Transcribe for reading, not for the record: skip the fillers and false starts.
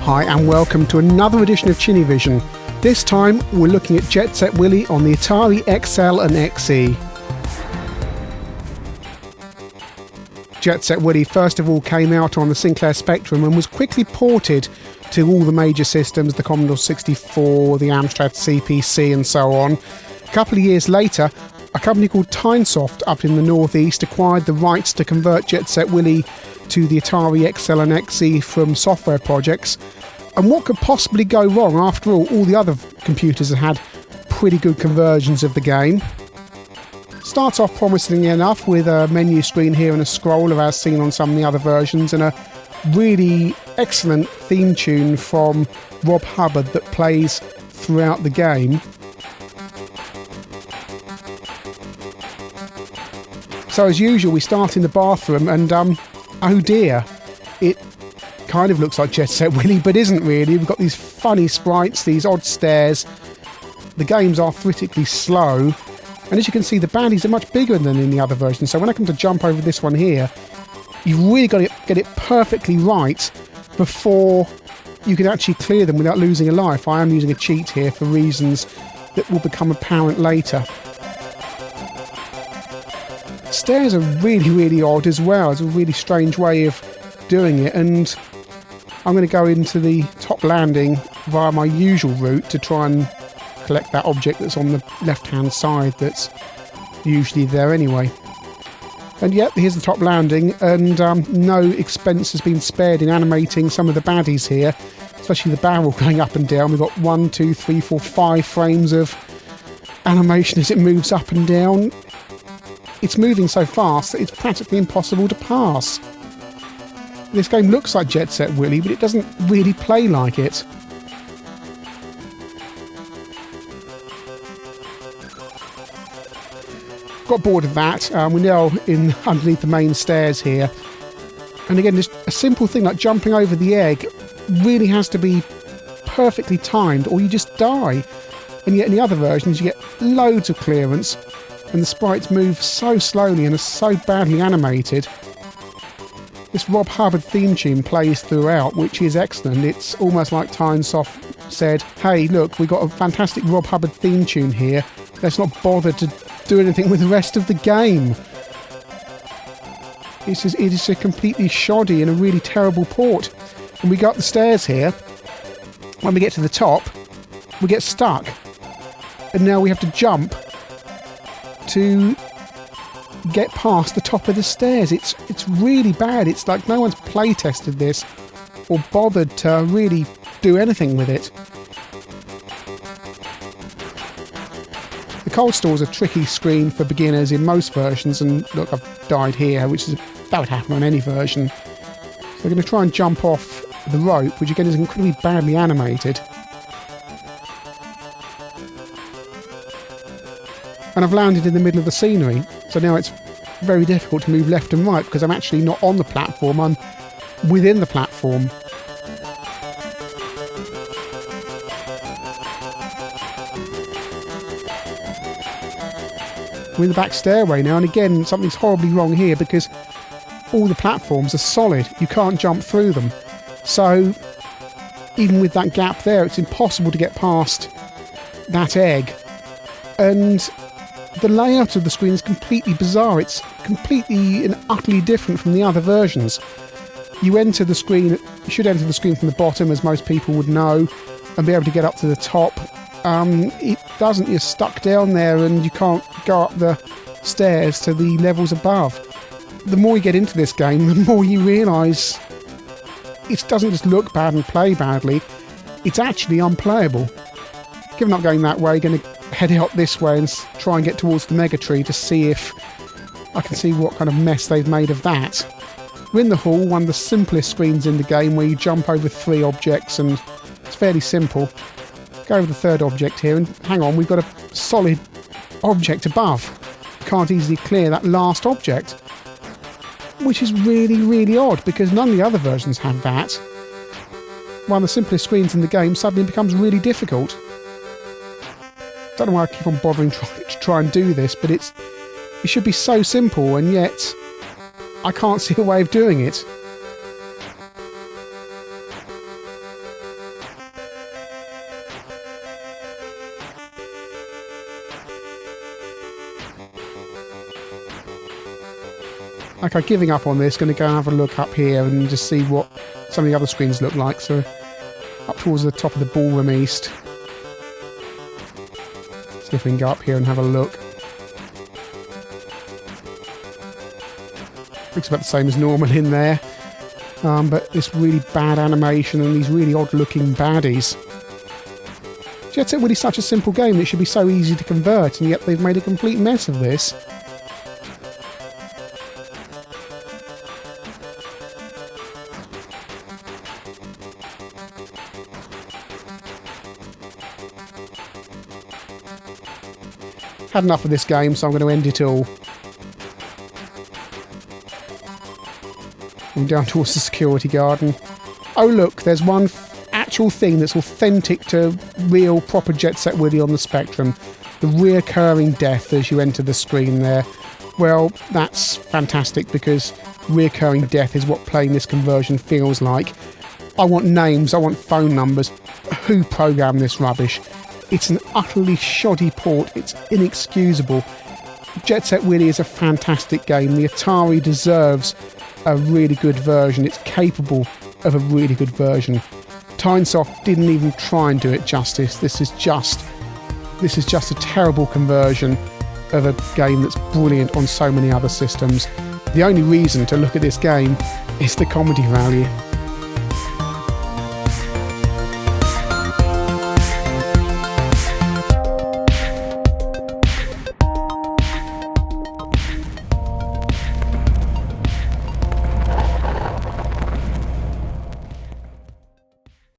Hi and welcome to another edition of ChinnyVision. This time we're looking at Jet Set Willy on the Atari XL and XE. Jet Set Willy first of all came out on the Sinclair Spectrum and was quickly ported to all the major systems, the Commodore 64, the Amstrad CPC and so on. A couple of years later, a company called Tynesoft up in the northeast acquired the rights to convert Jet Set Willy to the Atari XL and XE from software projects. And what could possibly go wrong? After all the other computers have had pretty good conversions of the game. Starts off promisingly enough with a menu screen here and a scroller as seen on some of the other versions, and a really excellent theme tune from Rob Hubbard that plays throughout the game. So as usual, we start in the bathroom and oh dear, it kind of looks like Jet Set Willy, but isn't really. We've got these funny sprites, these odd stairs. The game's arthritically slow, and as you can see, the baddies are much bigger than in the other version. So when I come to jump over this one here, you've really got to get it perfectly right before you can actually clear them without losing a life. I am using a cheat here for reasons that will become apparent later. Stairs are really odd as well. It's a really strange way of doing it, and I'm going to go into the top landing via my usual route to try and collect that object that's on the left hand side that's usually there anyway. And yep, here's the top landing, and no expense has been spared in animating some of the baddies here, especially the barrel going up and down. We've got 1, 2, 3, 4, 5 frames of animation as it moves up and down. It's moving so fast that it's practically impossible to pass. This game looks like Jet Set Willy, but it doesn't really play like it. Got bored of that. We're now underneath the main stairs here. And again, just a simple thing like jumping over the egg really has to be perfectly timed or you just die. And yet in the other versions you get loads of clearance, and the sprites move so slowly and are so badly animated. This Rob Hubbard theme tune plays throughout, which is excellent. It's almost like Tynesoft said, hey look, we've got a fantastic Rob Hubbard theme tune here, let's not bother to do anything with the rest of the game. It is a completely shoddy and a really terrible port. And we go up the stairs here, when we get to the top, we get stuck. And now we have to jump to get past the top of the stairs. It's really bad. It's like no one's play tested this or bothered to really do anything with it. The cold store is a tricky screen for beginners in most versions, and look, I've died here, which is that would happen on any version. So we're going to try and jump off the rope, which again is incredibly badly animated. And I've landed in the middle of the scenery, so now it's very difficult to move left and right because I'm actually not on the platform, I'm within the platform. We're in the back stairway now, and again something's horribly wrong here because all the platforms are solid, you can't jump through them. So even with that gap there, it's impossible to get past that egg. And the layout of the screen is completely bizarre. It's completely and utterly different from the other versions. You enter the screen, you should enter the screen from the bottom, as most people would know, and be able to get up to the top. It doesn't. You're stuck down there and you can't go up the stairs to the levels above. The more you get into this game, the more you realise it doesn't just look bad and play badly, it's actually unplayable. Given up going that way, going to head out this way and try and get towards the Mega Tree to see if I can see what kind of mess they've made of that. We're in the hall, one of the simplest screens in the game where you jump over 3 objects and it's fairly simple. Go over the third object here and hang on, we've got a solid object above. Can't easily clear that last object, which is really odd because none of the other versions have that. One of the simplest screens in the game suddenly becomes really difficult. Don't know why I keep on bothering to try and do this, but it should be so simple, and yet I can't see a way of doing it. Okay, giving up on this, going to go and have a look up here and just see what some of the other screens look like. So up towards the top of the ballroom east. See if we can go up here and have a look. Looks about the same as normal in there. But this really bad animation and these really odd looking baddies. Jet Set Willy's such a simple game, it should be so easy to convert, and yet they've made a complete mess of this. Had enough of this game, so I'm going to end it all. I'm down towards the security garden. Oh look, there's one actual thing that's authentic to real proper Jet Set Willy on the Spectrum. The reoccurring death as you enter the screen there. Well, that's fantastic because reoccurring death is what playing this conversion feels like. I want names, I want phone numbers. Who programmed this rubbish? It's an utterly shoddy port, it's inexcusable. Jet Set Willy is a fantastic game. The Atari deserves a really good version. It's capable of a really good version. Tynesoft didn't even try and do it justice. This is just a terrible conversion of a game that's brilliant on so many other systems. The only reason to look at this game is the comedy value.